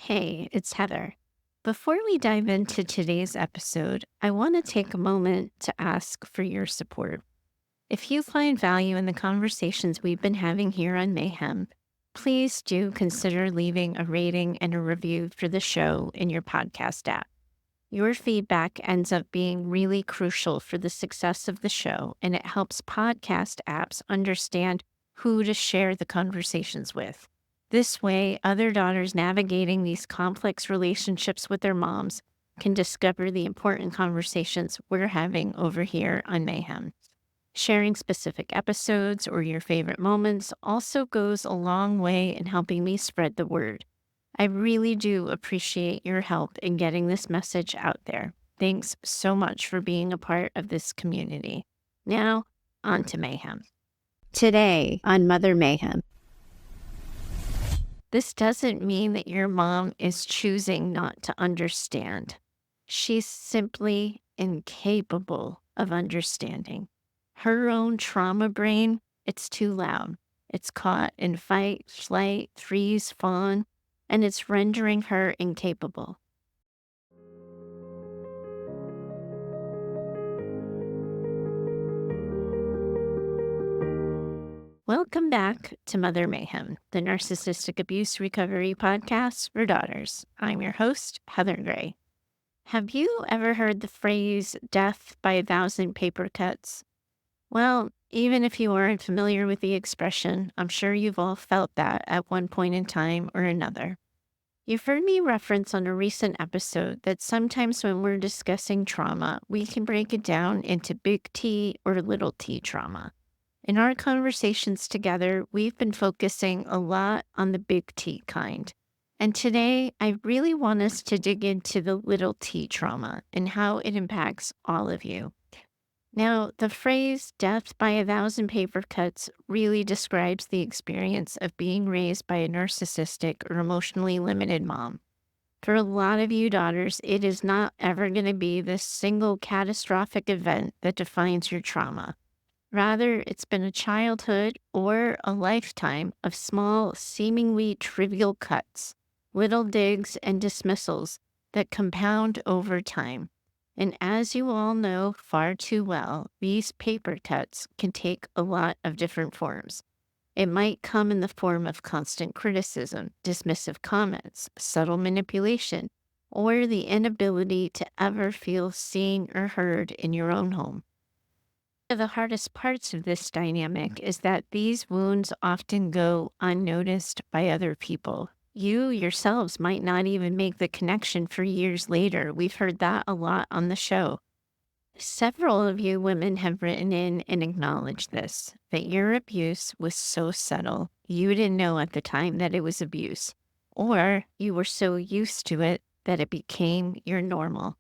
Hey, it's Heather. Before we dive into today's episode, I want to take a moment to ask for your support. If you find value in the conversations we've been having here on Mayhem, please do consider leaving a rating and a review for the show in your podcast app. Your feedback ends up being really crucial for the success of the show, and it helps podcast apps understand who to share the conversations with. This way, other daughters navigating these complex relationships with their moms can discover the important conversations we're having over here on Mayhem. Sharing specific episodes or your favorite moments also goes a long way in helping me spread the word. I really do appreciate your help in getting this message out there. Thanks so much for being a part of this community. Now, on to Mayhem. Today on Mother Mayhem. This doesn't mean that your mom is choosing not to understand. She's simply incapable of understanding. Her own trauma brain, it's too loud. It's caught in fight, flight, freeze, fawn, and it's rendering her incapable. Welcome back to Mother Mayhem, the narcissistic abuse recovery podcast for daughters. I'm your host, Heather Gray. Have you ever heard the phrase death by 1,000 paper cuts? Well, even if you aren't familiar with the expression, I'm sure you've all felt that at one point in time or another. You've heard me reference on a recent episode that sometimes when we're discussing trauma, we can break it down into big T or little t trauma. In our conversations together, we've been focusing a lot on the big T kind. And today, I really want us to dig into the little t trauma and how it impacts all of you. Now, the phrase death by 1,000 paper cuts really describes the experience of being raised by a narcissistic or emotionally limited mom. For a lot of you daughters, it is not ever going to be this single catastrophic event that defines your trauma. Rather, it's been a childhood or a lifetime of small, seemingly trivial cuts, little digs and dismissals that compound over time. And as you all know far too well, these paper cuts can take a lot of different forms. It might come in the form of constant criticism, dismissive comments, subtle manipulation, or the inability to ever feel seen or heard in your own home. One of the hardest parts of this dynamic is that these wounds often go unnoticed by other people. You yourselves might not even make the connection for years later. We've heard that a lot on the show. Several of you women have written in and acknowledged this, that your abuse was so subtle, you didn't know at the time that it was abuse, or you were so used to it that it became your normal.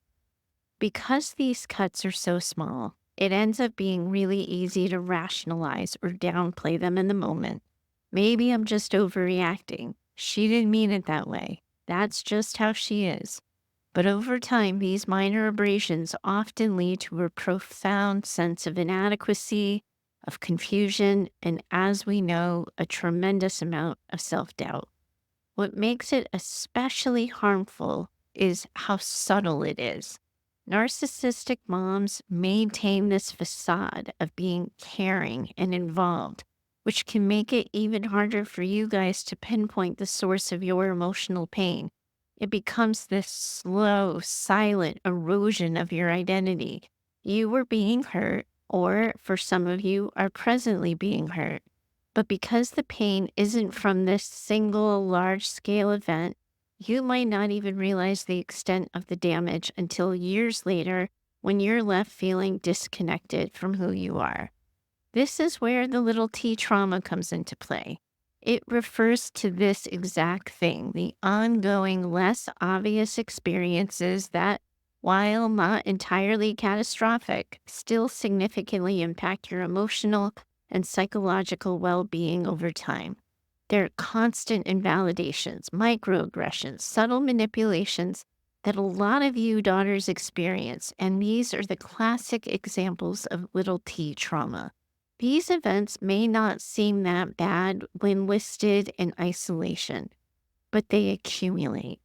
Because these cuts are so small, it ends up being really easy to rationalize or downplay them in the moment. Maybe I'm just overreacting. She didn't mean it that way. That's just how she is. But over time, these minor abrasions often lead to a profound sense of inadequacy, of confusion, and as we know, a tremendous amount of self-doubt. What makes it especially harmful is how subtle it is. Narcissistic moms maintain this facade of being caring and involved, which can make it even harder for you guys to pinpoint the source of your emotional pain. It becomes this slow, silent erosion of your identity. You were being hurt, or for some of you, are presently being hurt. But because the pain isn't from this single large-scale event, you might not even realize the extent of the damage until years later when you're left feeling disconnected from who you are. This is where the little t trauma comes into play. It refers to this exact thing, the ongoing, less obvious experiences that, while not entirely catastrophic, still significantly impact your emotional and psychological well-being over time. There are constant invalidations, microaggressions, subtle manipulations that a lot of you daughters experience, and these are the classic examples of little t trauma. These events may not seem that bad when listed in isolation, but they accumulate.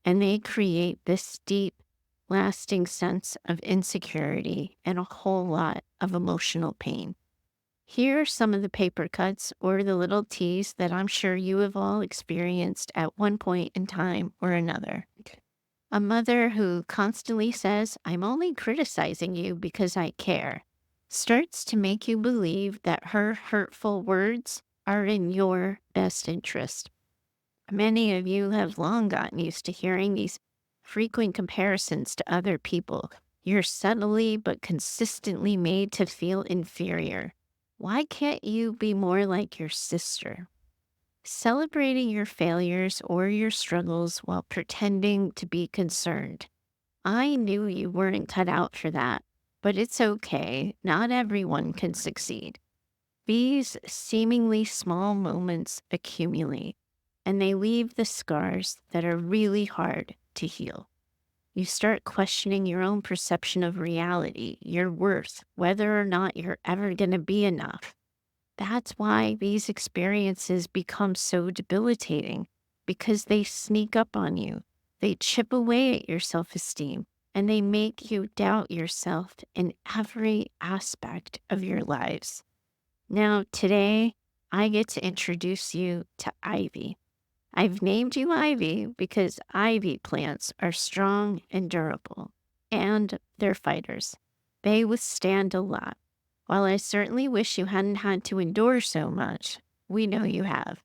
and they create this deep, lasting sense of insecurity and a whole lot of emotional pain. Here are some of the paper cuts or the little teas that I'm sure you have all experienced at one point in time or another. A mother who constantly says, I'm only criticizing you because I care, starts to make you believe that her hurtful words are in your best interest. Many of you have long gotten used to hearing these frequent comparisons to other people. You're subtly but consistently made to feel inferior. Why can't you be more like your sister? Celebrating your failures or your struggles while pretending to be concerned. I knew you weren't cut out for that, but it's okay. Not everyone can succeed. These seemingly small moments accumulate, and they leave the scars that are really hard to heal. You start questioning your own perception of reality, your worth, whether or not you're ever going to be enough. That's why these experiences become so debilitating, because they sneak up on you. They chip away at your self esteem, and they make you doubt yourself in every aspect of your lives. Now, today, I get to introduce you to Ivy. I've named you Ivy because ivy plants are strong and durable, and they're fighters. They withstand a lot. While I certainly wish you hadn't had to endure so much, we know you have.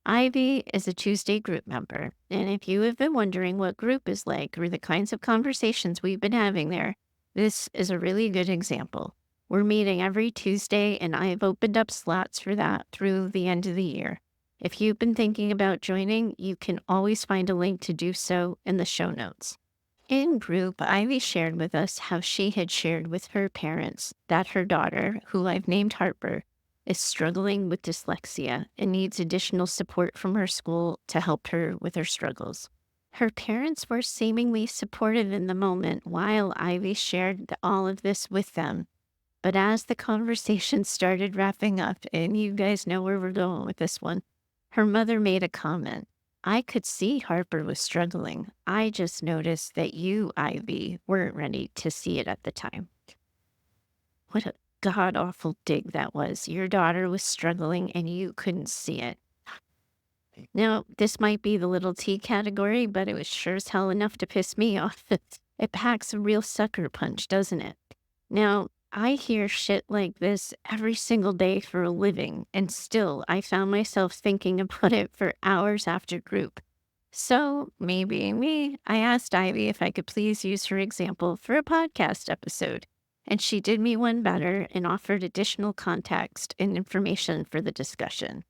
Ivy is a Tuesday group member, and if you have been wondering what group is like or the kinds of conversations we've been having there, this is a really good example. We're meeting every Tuesday, and I have opened up slots for that through the end of the year. If you've been thinking about joining, you can always find a link to do so in the show notes. In group, Ivy shared with us how she had shared with her parents that her daughter, who I've named Harper, is struggling with dyslexia and needs additional support from her school to help her with her struggles. Her parents were seemingly supportive in the moment while Ivy shared all of this with them. But as the conversation started wrapping up, and you guys know where we're going with this one, her mother made a comment. I could see Harper was struggling. I just noticed that you, Ivy, weren't ready to see it at the time. What a god awful dig that was. Your daughter was struggling and you couldn't see it. Now, this might be the little T category, but it was sure as hell enough to piss me off. It packs a real sucker punch, doesn't it? Now, I hear shit like this every single day for a living, and still I found myself thinking about it for hours after group. So, maybe me, I asked Ivy if I could please use her example for a podcast episode, and she did me one better and offered additional context and information for the discussion.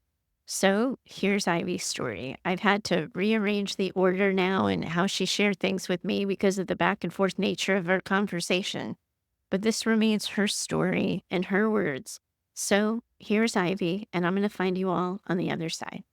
So, here's Ivy's story. I've had to rearrange the order now and how she shared things with me because of the back and forth nature of our conversation. But this remains her story and her words. So here's Ivy, and I'm going to find you all on the other side.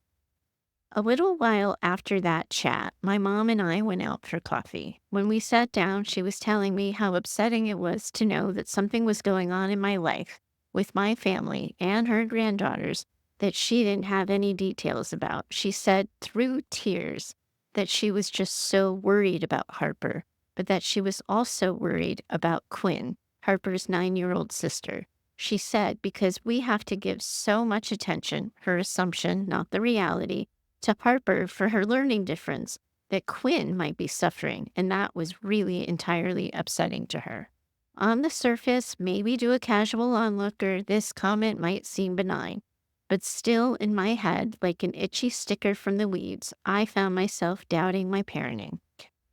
A little while after that chat, my mom and I went out for coffee. When we sat down, she was telling me how upsetting it was to know that something was going on in my life with my family and her granddaughters that she didn't have any details about. She said through tears that she was just so worried about Harper, but that she was also worried about Quinn, Harper's 9-year-old sister. She said, because we have to give so much attention, her assumption, not the reality, to Harper for her learning difference, that Quinn might be suffering, and that was really entirely upsetting to her. On the surface, maybe to a casual onlooker, this comment might seem benign, but still in my head, like an itchy sticker from the weeds, I found myself doubting my parenting.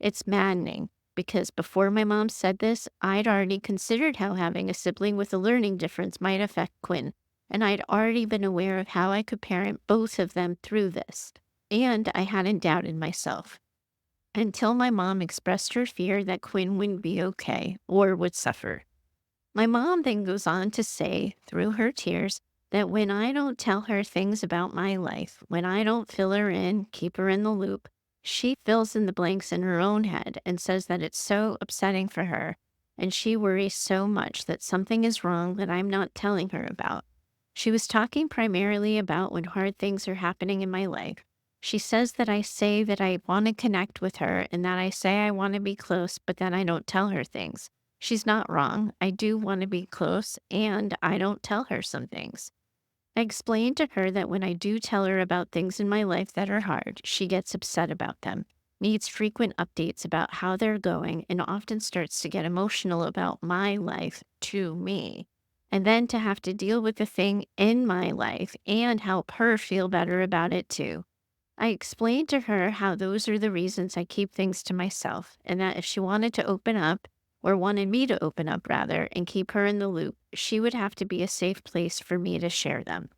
It's maddening, because before my mom said this, I'd already considered how having a sibling with a learning difference might affect Quinn, and I'd already been aware of how I could parent both of them through this. And I hadn't doubted myself until my mom expressed her fear that Quinn wouldn't be okay or would suffer. My mom then goes on to say, through her tears, that when I don't tell her things about my life, when I don't fill her in, keep her in the loop, she fills in the blanks in her own head and says that it's so upsetting for her, and she worries so much that something is wrong that I'm not telling her about. She was talking primarily about when hard things are happening in my life. She says that I say that I want to connect with her and that I say I want to be close, but then I don't tell her things. She's not wrong. I do want to be close and I don't tell her some things. I explained to her that when I do tell her about things in my life that are hard, she gets upset about them, needs frequent updates about how they're going, and often starts to get emotional about my life to me. And then to have to deal with the thing in my life and help her feel better about it too. I explained to her how those are the reasons I keep things to myself, and that if she wanted to open up, or wanted me to open up rather, and keep her in the loop, she would have to be a safe place for me to share them.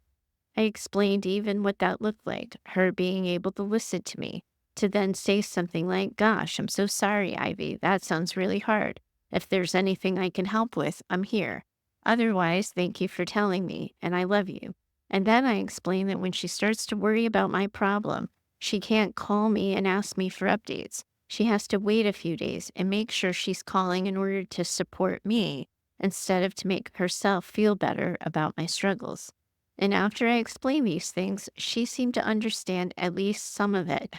I explained even what that looked like, her being able to listen to me, to then say something like, "Gosh, I'm so sorry, Ivy. That sounds really hard. If there's anything I can help with, I'm here. Otherwise, thank you for telling me, and I love you." And then I explained that when she starts to worry about my problem, she can't call me and ask me for updates. She has to wait a few days and make sure she's calling in order to support me instead of to make herself feel better about my struggles. And after I explained these things, she seemed to understand at least some of it.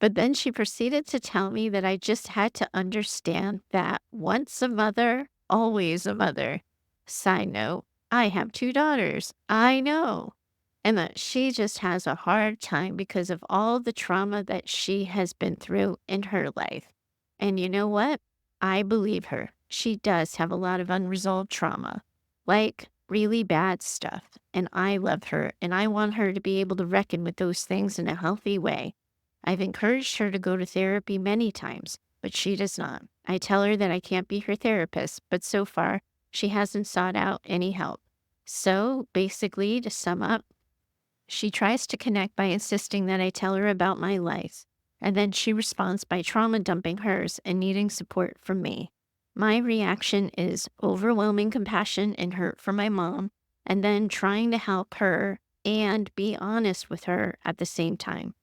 But then she proceeded to tell me that I just had to understand that once a mother, always a mother. Side note, I have two daughters. I know. And that she just has a hard time because of all the trauma that she has been through in her life. And you know what? I believe her. She does have a lot of unresolved trauma, like really bad stuff. And I love her and I want her to be able to reckon with those things in a healthy way. I've encouraged her to go to therapy many times, but she does not. I tell her that I can't be her therapist, but so far, she hasn't sought out any help. So basically, to sum up, she tries to connect by insisting that I tell her about my life, and then she responds by trauma dumping hers and needing support from me. My reaction is overwhelming compassion and hurt for my mom, and then trying to help her and be honest with her at the same time.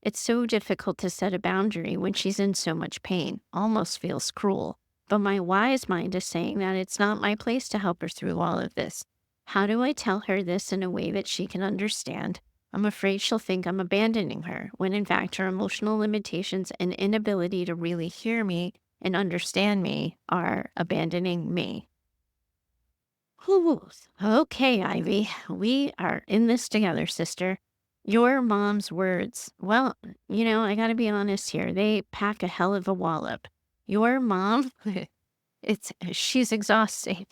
It's so difficult to set a boundary when she's in so much pain, almost feels cruel. But my wise mind is saying that it's not my place to help her through all of this. How do I tell her this in a way that she can understand? I'm afraid she'll think I'm abandoning her, when in fact her emotional limitations and inability to really hear me and understand me are abandoning me. Whew. Okay, Ivy, we are in this together, sister. Your mom's words. Well, I got to be honest here. They pack a hell of a wallop. Your mom, she's exhausting.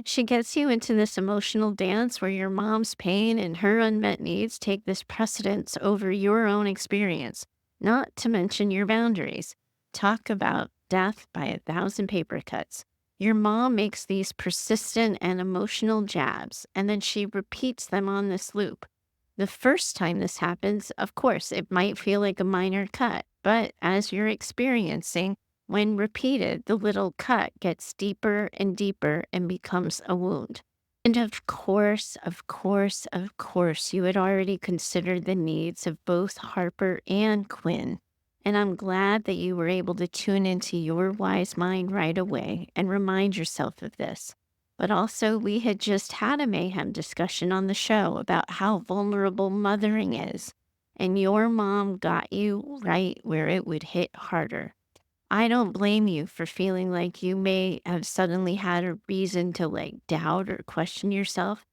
She gets you into this emotional dance where your mom's pain and her unmet needs take this precedence over your own experience, not to mention your boundaries. Talk about death by a thousand paper cuts. Your mom makes these persistent and emotional jabs, and then she repeats them on this loop. The first time this happens, of course, it might feel like a minor cut, but as you're experiencing, when repeated, the little cut gets deeper and deeper and becomes a wound. And of course, you had already considered the needs of both Harper and Quinn. And I'm glad that you were able to tune into your wise mind right away and remind yourself of this. But also, we had just had a mayhem discussion on the show about how vulnerable mothering is. And your mom got you right where it would hit harder. I don't blame you for feeling like you may have suddenly had a reason to doubt or question yourself.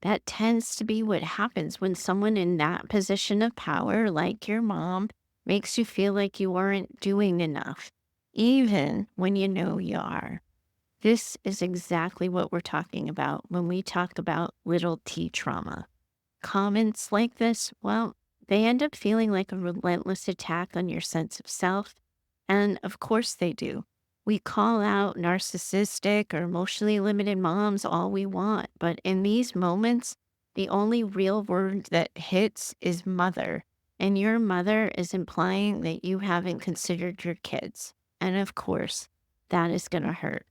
That tends to be what happens when someone in that position of power, like your mom, makes you feel like you aren't doing enough, even when you know you are. This is exactly what we're talking about when we talk about little t trauma. Comments like this, well, they end up feeling like a relentless attack on your sense of self. And of course they do. We call out narcissistic or emotionally limited moms all we want, but in these moments, the only real word that hits is mother. And your mother is implying that you haven't considered your kids. And of course, that is going to hurt.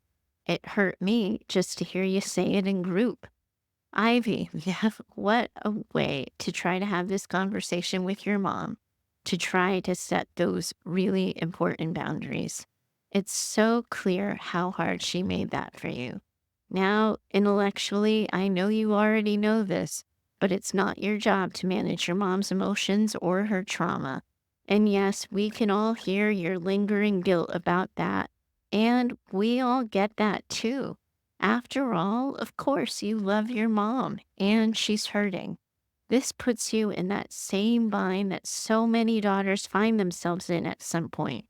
It hurt me just to hear you say it in group. Ivy, yeah, what a way to try to have this conversation with your mom, to try to set those really important boundaries. It's so clear how hard she made that for you. Now, intellectually, I know you already know this, but it's not your job to manage your mom's emotions or her trauma. And yes, we can all hear your lingering guilt about that. And we all get that too. After all, of course, you love your mom and she's hurting. This puts you in that same bind that so many daughters find themselves in at some point.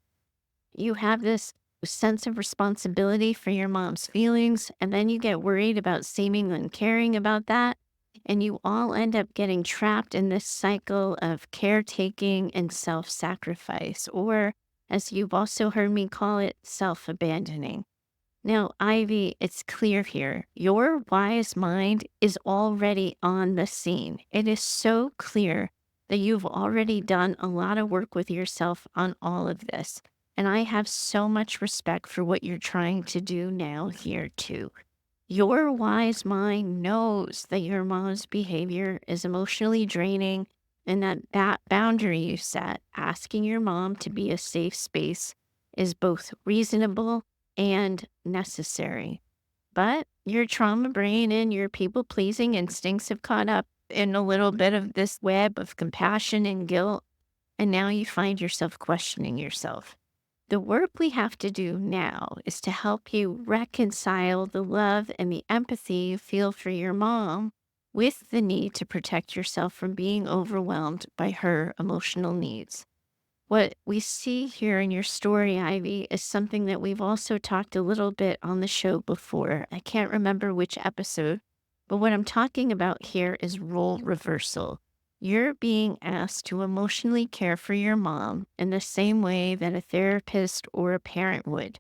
You have this sense of responsibility for your mom's feelings, and then you get worried about seeming uncaring about that. And you all end up getting trapped in this cycle of caretaking and self sacrifice, or as you've also heard me call it, self abandoning. Now, Ivy, it's clear here. Your wise mind is already on the scene. It is so clear that you've already done a lot of work with yourself on all of this. And I have so much respect for what you're trying to do now here, too. Your wise mind knows that your mom's behavior is emotionally draining and that that boundary you set, asking your mom to be a safe space, is both reasonable and necessary. But your trauma brain and your people pleasing instincts have caught up in a little bit of this web of compassion and guilt. And now you find yourself questioning yourself. The work we have to do now is to help you reconcile the love and the empathy you feel for your mom with the need to protect yourself from being overwhelmed by her emotional needs. What we see here in your story, Ivy, is something that we've also talked a little bit on the show before. I can't remember which episode, but what I'm talking about here is role reversal. You're being asked to emotionally care for your mom in the same way that a therapist or a parent would.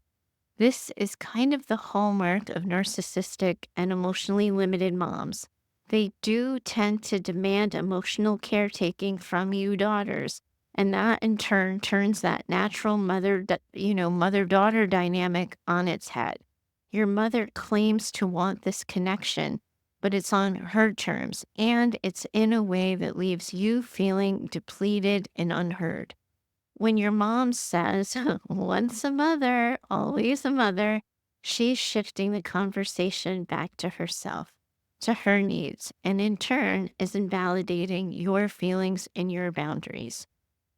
This is kind of the hallmark of narcissistic and emotionally limited moms. They do tend to demand emotional caretaking from you daughters, and that in turn turns that natural mother-daughter dynamic on its head. Your mother claims to want this connection, but it's on her terms, and it's in a way that leaves you feeling depleted and unheard. When your mom says, once a mother, always a mother, she's shifting the conversation back to herself, to her needs, and in turn is invalidating your feelings and your boundaries.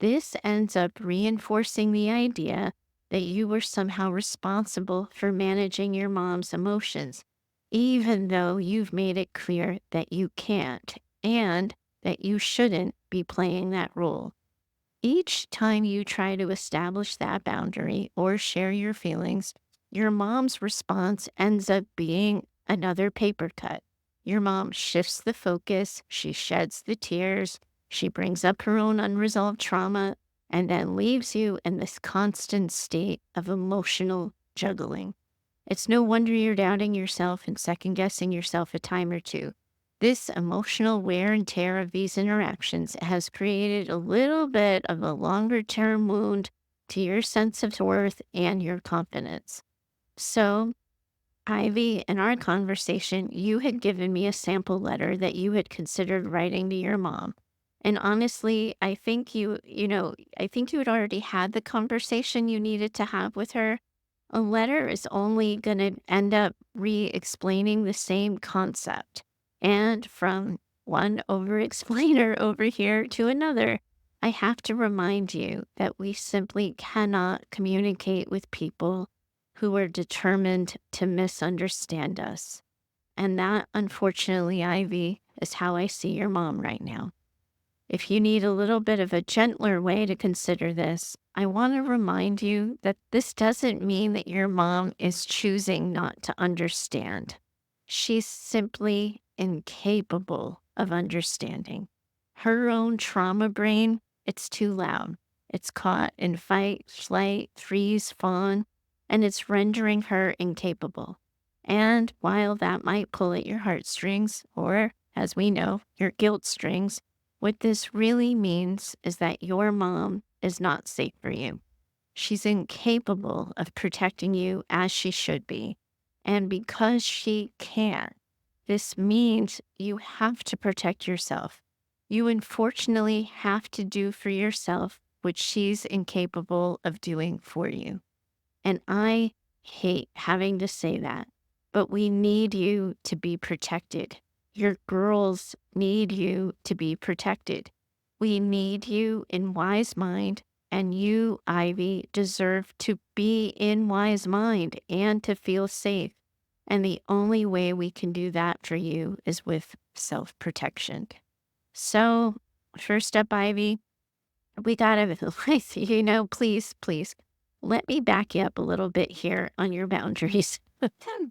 This ends up reinforcing the idea that you were somehow responsible for managing your mom's emotions, even though you've made it clear that you can't and that you shouldn't be playing that role. Each time you try to establish that boundary or share your feelings, your mom's response ends up being another paper cut. Your mom shifts the focus, she sheds the tears, she brings up her own unresolved trauma, and then leaves you in this constant state of emotional juggling. It's no wonder you're doubting yourself and second guessing yourself a time or two. This emotional wear and tear of these interactions has created a little bit of a longer term wound to your sense of worth and your confidence. So, Ivy, in our conversation, you had given me a sample letter that you had considered writing to your mom. And honestly, I think you had already had the conversation you needed to have with her. A letter is only going to end up re explaining the same concept. And from one over explainer over here to another, I have to remind you that we simply cannot communicate with people who are determined to misunderstand us. And that, unfortunately, Ivy, is how I see your mom right now. If you need a little bit of a gentler way to consider this, I want to remind you that this doesn't mean that your mom is choosing not to understand. She's simply incapable of understanding. Her own trauma brain, it's too loud. It's caught in fight, flight, freeze, fawn, and it's rendering her incapable. And while that might pull at your heartstrings, or as we know, your guilt strings, what this really means is that your mom is not safe for you. She's incapable of protecting you as she should be. And because she can't, this means you have to protect yourself. You unfortunately have to do for yourself what she's incapable of doing for you. And I hate having to say that, but we need you to be protected. Your girls need you to be protected. We need you in wise mind, and you, Ivy, deserve to be in wise mind and to feel safe. And the only way we can do that for you is with self protection. So, first up, Ivy, we gotta, please let me back you up a little bit here on your boundaries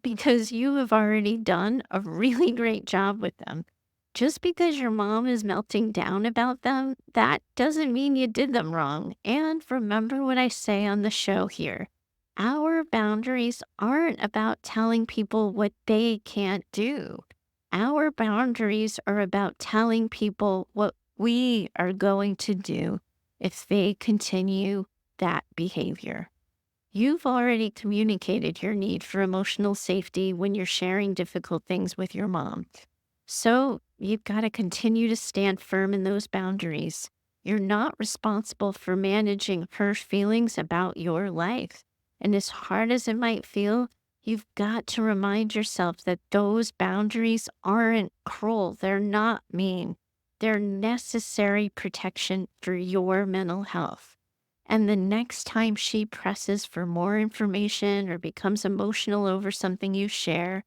because you have already done a really great job with them. Just because your mom is melting down about them, that doesn't mean you did them wrong. And remember what I say on the show here. Our boundaries aren't about telling people what they can't do. Our boundaries are about telling people what we are going to do if they continue that behavior. You've already communicated your need for emotional safety when you're sharing difficult things with your mom. So you've got to continue to stand firm in those boundaries. You're not responsible for managing her feelings about your life. And as hard as it might feel, you've got to remind yourself that those boundaries aren't cruel. They're not mean. They're necessary protection for your mental health. And the next time she presses for more information or becomes emotional over something you share,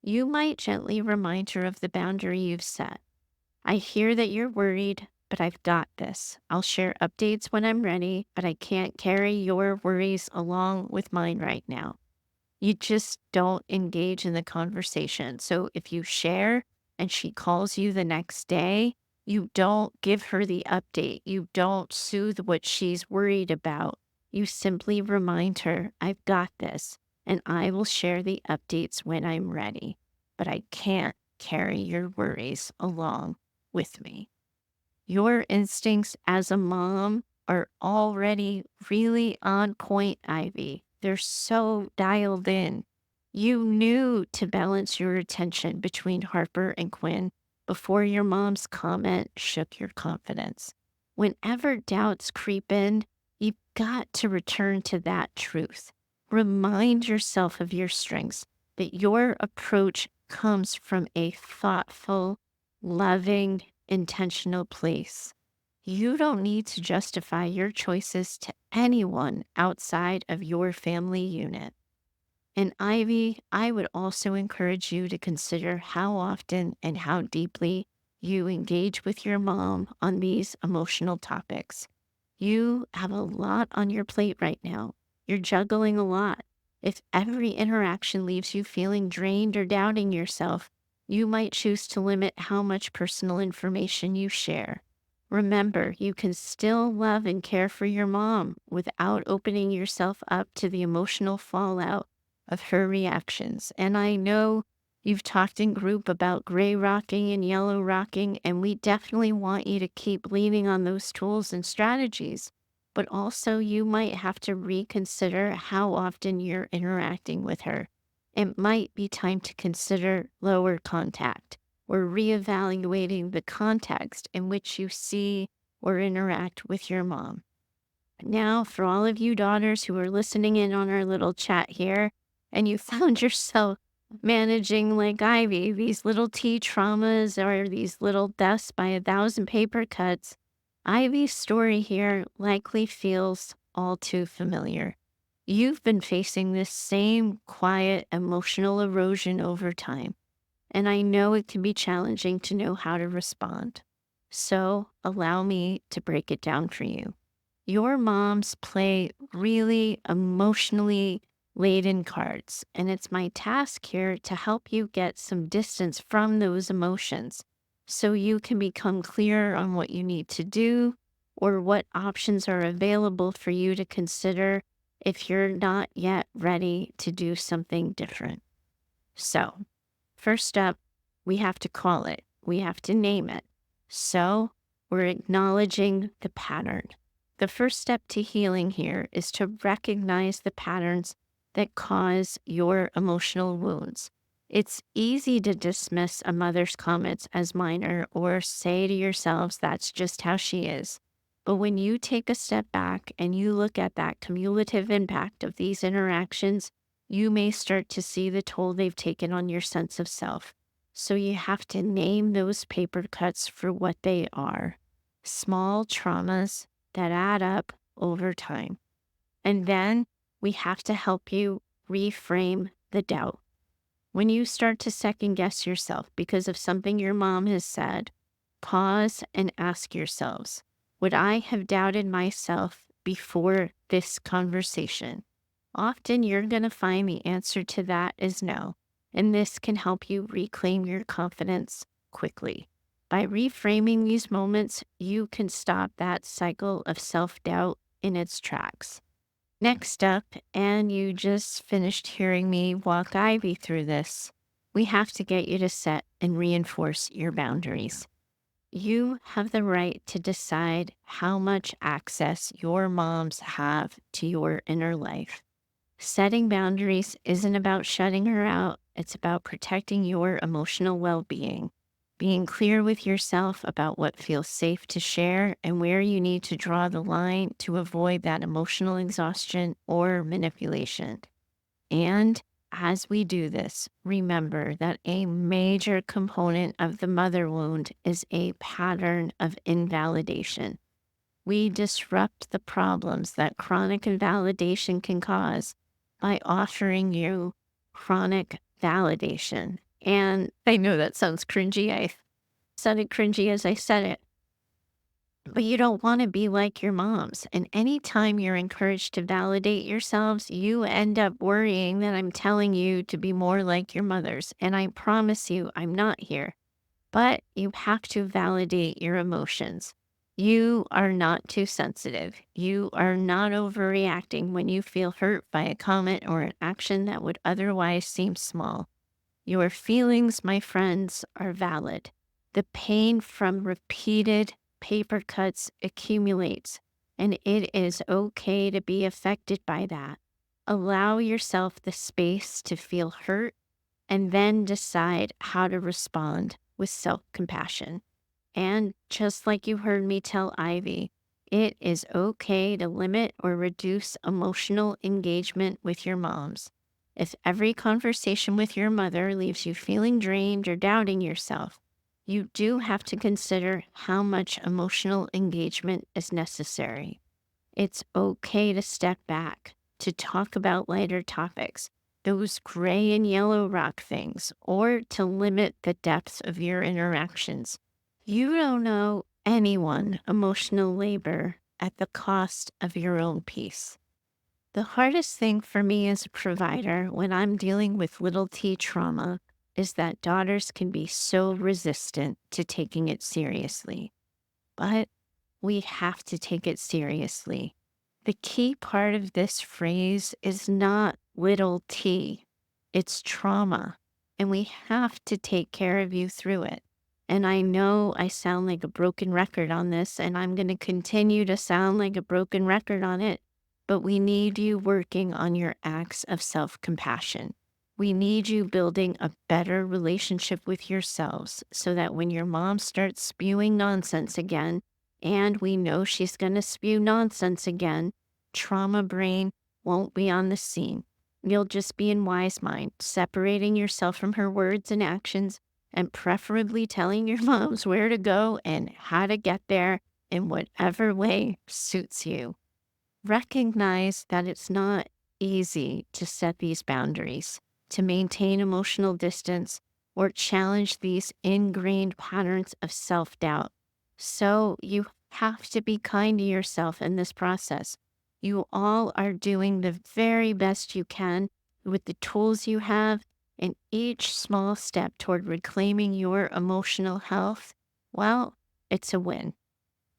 you might gently remind her of the boundary you've set. I hear that you're worried, but I've got this. I'll share updates when I'm ready, but I can't carry your worries along with mine right now. You just don't engage in the conversation. So if you share and she calls you the next day, you don't give her the update. You don't soothe what she's worried about. You simply remind her, I've got this, and I will share the updates when I'm ready. But I can't carry your worries along with me. Your instincts as a mom are already really on point, Ivy. They're so dialed in. You knew to balance your attention between Harper and Quinn before your mom's comment shook your confidence. Whenever doubts creep in, you've got to return to that truth. Remind yourself of your strengths, that your approach comes from a thoughtful, loving, intentional place. You don't need to justify your choices to anyone outside of your family unit. And Ivy, I would also encourage you to consider how often and how deeply you engage with your mom on these emotional topics. You have a lot on your plate right now. You're juggling a lot. If every interaction leaves you feeling drained or doubting yourself, you might choose to limit how much personal information you share. Remember, you can still love and care for your mom without opening yourself up to the emotional fallout of her reactions. And I know you've talked in group about gray rocking and yellow rocking, and we definitely want you to keep leaning on those tools and strategies. But also, you might have to reconsider how often you're interacting with her. It might be time to consider lower contact or reevaluating the context in which you see or interact with your mom. Now, for all of you daughters who are listening in on our little chat here, and you found yourself managing like Ivy, these little T traumas or these little deaths by 1,000 paper cuts, Ivy's story here likely feels all too familiar. You've been facing this same quiet emotional erosion over time, and I know it can be challenging to know how to respond. So allow me to break it down for you. Your moms play really emotionally laden cards, and it's my task here to help you get some distance from those emotions so you can become clear on what you need to do or what options are available for you to consider if you're not yet ready to do something different. So, first up, we have to call it, we have to name it. So, we're acknowledging the pattern. The first step to healing here is to recognize the patterns that cause your emotional wounds. It's easy to dismiss a mother's comments as minor or say to yourselves, that's just how she is. But when you take a step back and you look at that cumulative impact of these interactions, you may start to see the toll they've taken on your sense of self. So you have to name those paper cuts for what they are, small traumas that add up over time. And then we have to help you reframe the doubt. When you start to second guess yourself because of something your mom has said, pause and ask yourselves, would I have doubted myself before this conversation? Often you're going to find the answer to that is no. And this can help you reclaim your confidence quickly. By reframing these moments, you can stop that cycle of self doubt in its tracks. Next up, and you just finished hearing me walk Ivy through this, we have to get you to set and reinforce your boundaries. You have the right to decide how much access your moms have to your inner life. Setting boundaries isn't about shutting her out, it's about protecting your emotional well being. Being clear with yourself about what feels safe to share and where you need to draw the line to avoid that emotional exhaustion or manipulation. And as we do this, remember that a major component of the mother wound is a pattern of invalidation. We disrupt the problems that chronic invalidation can cause by offering you chronic validation. And I know that sounds cringy. I sounded cringy as I said it, but you don't want to be like your moms. And anytime you're encouraged to validate yourselves, you end up worrying that I'm telling you to be more like your mothers. And I promise you, I'm not here. But you have to validate your emotions. You are not too sensitive. You are not overreacting when you feel hurt by a comment or an action that would otherwise seem small. Your feelings, my friends, are valid. The pain from repeated paper cuts accumulates, and it is okay to be affected by that. Allow yourself the space to feel hurt and then decide how to respond with self compassion. And just like you heard me tell Ivy, it is okay to limit or reduce emotional engagement with your moms. If every conversation with your mother leaves you feeling drained or doubting yourself, you do have to consider how much emotional engagement is necessary. It's okay to step back, to talk about lighter topics, those gray and yellow rock things, or to limit the depth of your interactions. You don't owe anyone emotional labor at the cost of your own peace. The hardest thing for me as a provider when I'm dealing with little t trauma is that daughters can be so resistant to taking it seriously. But we have to take it seriously. The key part of this phrase is not little t, it's trauma, and we have to take care of you through it. And I know I sound like a broken record on this, and I'm going to continue to sound like a broken record on it, but we need you working on your acts of self compassion. We need you building a better relationship with yourselves so that when your mom starts spewing nonsense again, and we know she's going to spew nonsense again, trauma brain won't be on the scene. You'll just be in wise mind, separating yourself from her words and actions, and preferably telling your moms where to go and how to get there in whatever way suits you. Recognize that it's not easy to set these boundaries, to maintain emotional distance, or challenge these ingrained patterns of self doubt. So you have to be kind to yourself in this process. You all are doing the very best you can with the tools you have, and each small step toward reclaiming your emotional health, well, it's a win.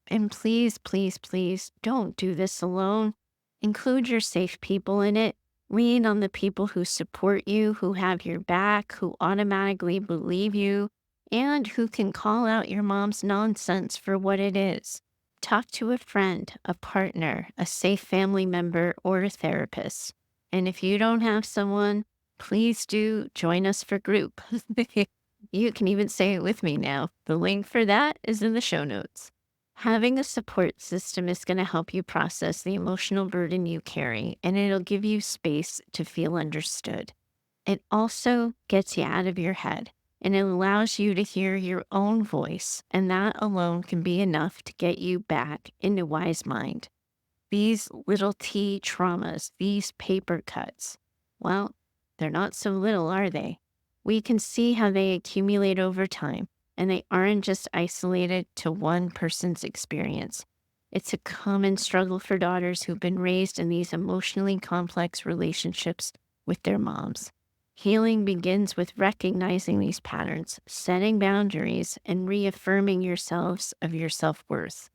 And please, please, please don't do this alone. Include your safe people in it. Lean on the people who support you, who have your back, who automatically believe you, and who can call out your mom's nonsense for what it is. Talk to a friend, a partner, a safe family member, or a therapist. And if you don't have someone, please do join us for group. You can even say it with me now. The link for that is in the show notes. Having a support system is going to help you process the emotional burden you carry, and it'll give you space to feel understood. It also gets you out of your head. and it allows you to hear your own voice, and that alone can be enough to get you back into wise mind. These little T traumas, these paper cuts, well, they're not so little, are they? We can see how they accumulate over time, and they aren't just isolated to one person's experience. It's a common struggle for daughters who've been raised in these emotionally complex relationships with their moms. Healing begins with recognizing these patterns, setting boundaries, and reaffirming yourselves of your self worth.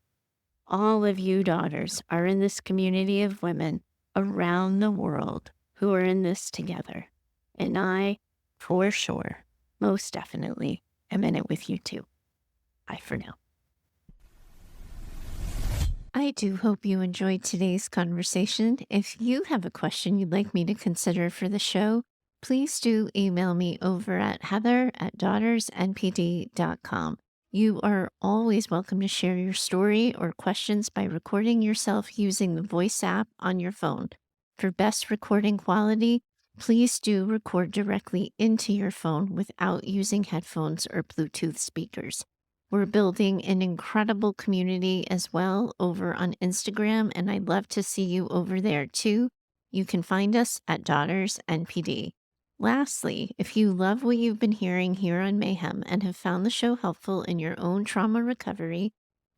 All of you daughters are in this community of women around the world who are in this together. And I, for sure, most definitely, am in it with you too. Bye for now. I do hope you enjoyed today's conversation. If you have a question you'd like me to consider for the show, please do email me over at heather@daughtersnpd.com. You are always welcome to share your story or questions by recording yourself using the voice app on your phone. For best recording quality, please do record directly into your phone without using headphones or Bluetooth speakers. We're building an incredible community as well over on Instagram, and I'd love to see you over there too. You can find us at Daughters NPD. Lastly, if you love what you've been hearing here on Mayhem and have found the show helpful in your own trauma recovery,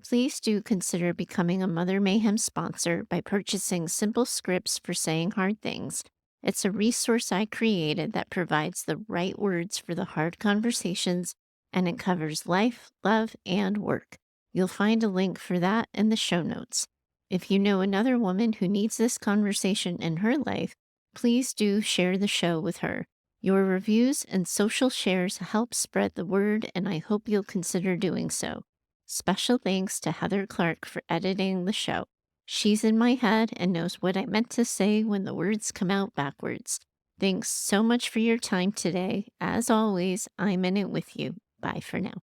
please do consider becoming a Mother Mayhem sponsor by purchasing simple scripts for saying hard things. It's a resource I created that provides the right words for the hard conversations, and it covers life, love, and work. You'll find a link for that in the show notes. If you know another woman who needs this conversation in her life, please do share the show with her. Your reviews and social shares help spread the word, and I hope you'll consider doing so. Special thanks to Heather Clark for editing the show. She's in my head and knows what I meant to say when the words come out backwards. Thanks so much for your time today. As always, I'm in it with you. Bye for now.